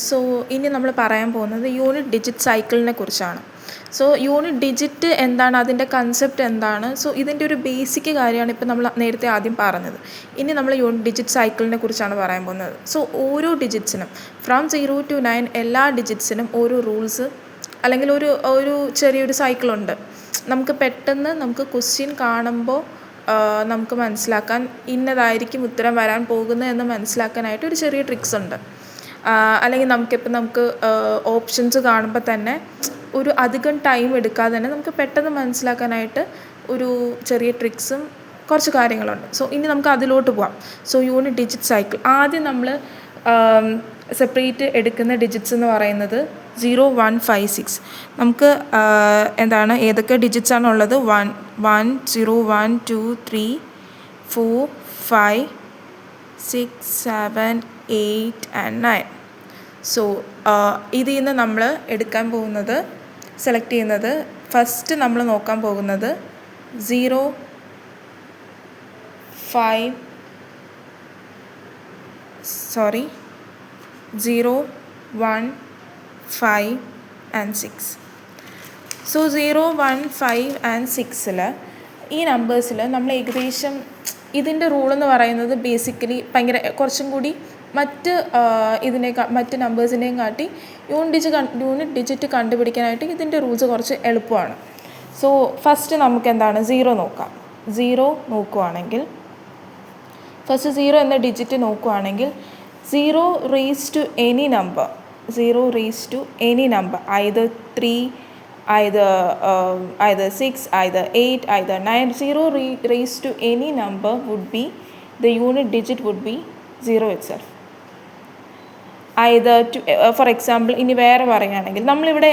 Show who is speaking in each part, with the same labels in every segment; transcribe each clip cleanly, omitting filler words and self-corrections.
Speaker 1: So ഇനി നമ്മൾ പറയാൻ പോകുന്നത് യൂണിറ്റ് ഡിജിറ്റ് സൈക്കിളിനെ കുറിച്ചാണ്. സോ യൂണിറ്റ് ഡിജിറ്റ് എന്താണ്, അതിൻ്റെ കൺസെപ്റ്റ് എന്താണ്, സോ ഇതിൻ്റെ ഒരു ബേസിക് കാര്യമാണ് ഇപ്പോൾ നമ്മൾ നേരത്തെ ആദ്യം പറഞ്ഞത്. ഇനി നമ്മൾ യൂണിറ്റ് ഡിജിറ്റ് സൈക്കിളിനെ കുറിച്ചാണ് പറയാൻ പോകുന്നത്. സോ ഓരോ ഡിജിറ്റ്സിനും ഫ്രം 0 to 9 എല്ലാ ഡിജിറ്റ്സിനും ഓരോ റൂൾസ് അല്ലെങ്കിൽ ഒരു ചെറിയൊരു സൈക്കിളുണ്ട്. നമുക്ക് പെട്ടെന്ന് നമുക്ക് ക്വസ്റ്റ്യൻ കാണുമ്പോൾ നമുക്ക് മനസ്സിലാക്കാൻ ഇന്നതായിരിക്കും ഉത്തരം വരാൻ പോകുന്നത് എന്ന് മനസ്സിലാക്കാനായിട്ട് ഒരു ചെറിയ ട്രിക്സ് ഉണ്ട്. അല്ലെങ്കിൽ നമുക്ക് ഓപ്ഷൻസ് കാണുമ്പോൾ തന്നെ ഒരു അധികം ടൈം എടുക്കാതെ തന്നെ നമുക്ക് പെട്ടെന്ന് മനസ്സിലാക്കാനായിട്ട് ഒരു ചെറിയ ട്രിക്സും കുറച്ച് കാര്യങ്ങളുണ്ട്. സോ ഇനി നമുക്ക് അതിലോട്ട് പോകാം. സോ യൂണിറ്റ് ഡിജിറ്റ് സൈക്കിൾ ആദ്യം നമ്മൾ സെപ്പറേറ്റ് എടുക്കുന്ന ഡിജിറ്റ്സ് എന്ന് പറയുന്നത് 0, 1, 5, 6. നമുക്ക് ഏതൊക്കെ ഡിജിറ്റ്സ് ആണുള്ളത്? 1, 0, 1, 2, 3, 4, 5, 6, 7, 8 and 9. സോ ഇതിൽ നിന്ന് നമ്മൾ സെലക്ട് ചെയ്യുന്നത് ഫസ്റ്റ് നമ്മൾ നോക്കാൻ പോകുന്നത് 0, 1, 5 and 6. സോ 0, 1, 5 and 6 ഈ നമ്പേഴ്സിൽ നമ്മൾ ഏകദേശം ഇതിൻ്റെ റൂളെന്ന് പറയുന്നത് ബേസിക്കലി കുറച്ചും കൂടി മറ്റ് നമ്പേഴ്സിനെയും കാട്ടി യൂണിറ്റ് ഡിജിറ്റ് കണ്ടുപിടിക്കാനായിട്ട് ഇതിൻ്റെ റൂൾസ് കുറച്ച് എളുപ്പമാണ്. സോ ഫസ്റ്റ് നമുക്ക് 0 നോക്കാം. 0 നോക്കുവാണെങ്കിൽ ഫസ്റ്റ് 0 എന്ന ഡിജിറ്റ് നോക്കുവാണെങ്കിൽ 0 raised to any number, either 3, either 6, either 8, either 9. 0 raised to any number would be, the unit digit would be 0 itself. either to, for example, ഇനി വേറെ പറയുകയാണെങ്കിൽ നമ്മളിവിടെ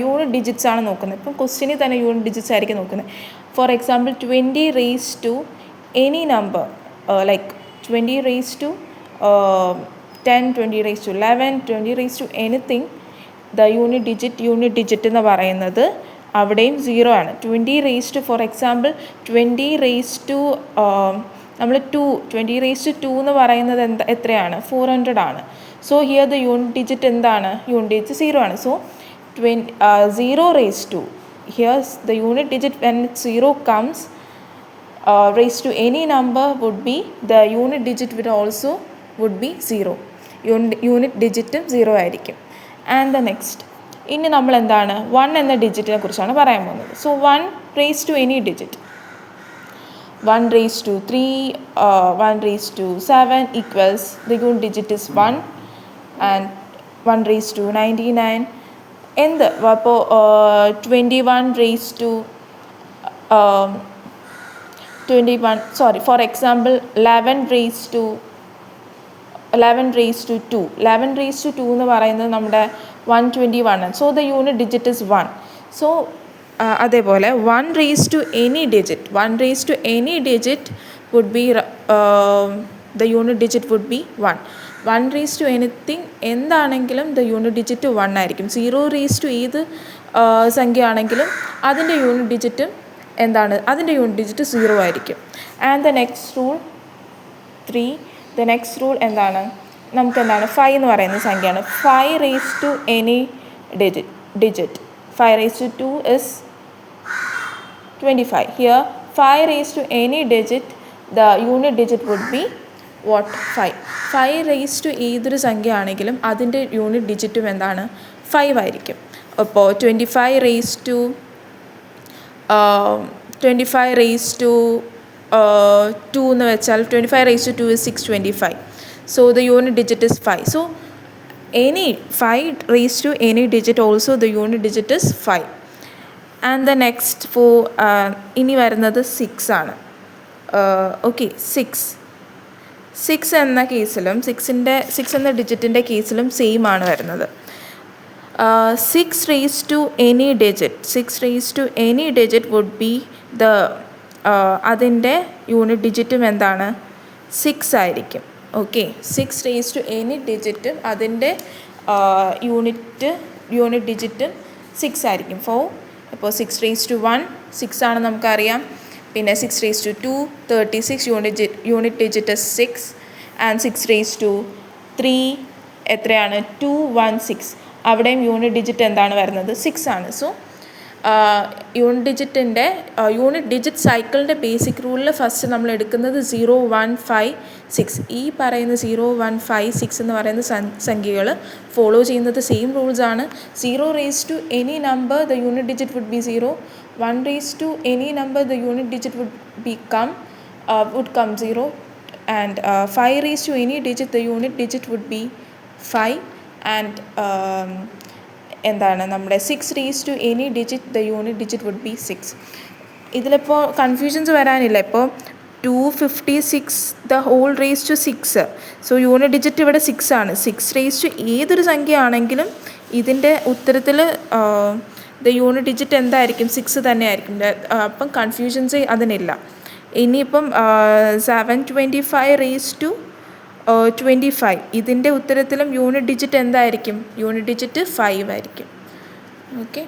Speaker 1: യൂണിറ്റ് ഡിജിറ്റ്സ് ആണ് നോക്കുന്നത്. ഇപ്പം ക്വസ്റ്റ്യനിൽ തന്നെ യൂണിറ്റ് ഡിജിറ്റ്സ് ആയിരിക്കും നോക്കുന്നത്. For example 20 raised to any number, like 20 raised to 10, 20 raised to 11, 20 raised to anything, the unit digit എന്ന് പറയുന്നത് അവിടെയും 0 ആണ്. 20 raised to, for example 20 raised to നമ്മൾ 20 raised to 2 എന്ന് പറയുന്നത് എത്രയാണ്? 400 ആണ്. So here the unit digit unit digit 0 ആണ്. So 0 raised to, here's the unit digit when 0 comes raised to any number would be, the unit digit would be 0. Unit ഡിജിറ്റും 0 ആയിരിക്കും. And the next ഇനി നമ്മൾ 1 എന്ന ഡിജിറ്റിനെ കുറിച്ചാണ് പറയാൻ പോകുന്നത്. So 1 raised to any digit, 1 raised to 3, 1 raised to 7 equals, the unit digit is 1, and 1 raised to 99. അപ്പോൾ 21 raised to 11 raised to 2. 11 raised to 2 എന്ന് പറയുന്നത് നമ്മുടെ 121 ആണ്. So the unit digit is 1. So അതേപോലെ 1 raised to any digit would be, the unit digit would be 1. 1 raised to anything എന്താണെങ്കിലും the unit digit 1 ആയിരിക്കും. 0 raised to ഏത് സംഖ്യ ആണെങ്കിലും അതിൻ്റെ യൂണിറ്റ് ഡിജിറ്റും അതിൻ്റെ യൂണിറ്റ് ഡിജിറ്റ് 0 ആയിരിക്കും. And the next rule 3. The next rule നമുക്ക് 5 എന്ന് പറയുന്ന സംഖ്യയാണ്. 5 raised to any digit. 5 raised to 2 is 25. Here 5 raised to any digit, the unit digit would be what? 5. 5 raised to ഏതൊരു സംഖ്യ ആണെങ്കിലും അതിൻ്റെ യൂണിറ്റ് ഡിജിറ്റും 5 ആയിരിക്കും. അപ്പോൾ 25 raised to 2 എന്ന് വെച്ചാൽ 25 raised to 2 is 625. So the unit digit is 5. So 5 raised to any digit also the unit digit is 5. And the next ഇനി വരുന്നത് 6 ആണ്. ഓക്കെ, 6 എന്ന കേസിലും 6 എന്ന ഡിജിറ്റിൻ്റെ കേസിലും സെയിം ആണ് വരുന്നത്. 6 raised to any digit would be the അതിൻ്റെ യൂണിറ്റ് ഡിജിറ്റും 6 ആയിരിക്കും. ഓക്കെ, 6 raised to any ഡിജിറ്റും അതിൻ്റെ യൂണിറ്റ് ഡിജിറ്റും 6 ആയിരിക്കും. അപ്പോൾ 6 raised to 1 6 ആണ് നമുക്കറിയാം. പിന്നെ 6 raised to 2 36, unit digit 6. And 6 raised to 3 എത്രയാണ് 216. അവിടെയും യൂണിറ്റ് ഡിജിറ്റ് എന്താണ് വരുന്നത് 6 ആണ്. സോ യൂണിറ്റ് ഡിജിറ്റ് സൈക്കിളിൻ്റെ ബേസിക് റൂളിൽ ഫസ്റ്റ് നമ്മൾ എടുക്കുന്നത് 0156. ഈ പറയുന്ന 0156 എന്ന് പറയുന്ന സംഖ്യകൾ ഫോളോ ചെയ്യുന്നത് same റൂൾസാണ്. 0 raised to any number the unit digit would be 0. 1 raised to any number the unit digit would come 0. And 5 raised to any digit the unit digit would be 5. And എന്താണ് നമ്മുടെ 6 raised to any digit the unit digit would be 6. ഇതിലിപ്പോൾ confusions വരാനില്ല. ഇപ്പോൾ 256 the whole raised to 6. So unit digit ഇവിടെ 6 ആണ്. 6 raised to ഏതൊരു സംഖ്യ ആണെങ്കിലും ഇതിൻ്റെ ഉത്തരത്തിൽ ദ യൂണിറ്റ് ഡിജിറ്റ് എന്തായിരിക്കും 6 തന്നെ ആയിരിക്കും. അപ്പം കൺഫ്യൂഷൻസ് അതിനില്ല. ഇനിയിപ്പം 725 raised to 25 ഇതിൻ്റെ ഉത്തരത്തിലും യൂണിറ്റ് ഡിജിറ്റ് എന്തായിരിക്കും? യൂണിറ്റ് ഡിജിറ്റ് 5 ആയിരിക്കും. ഓക്കെ.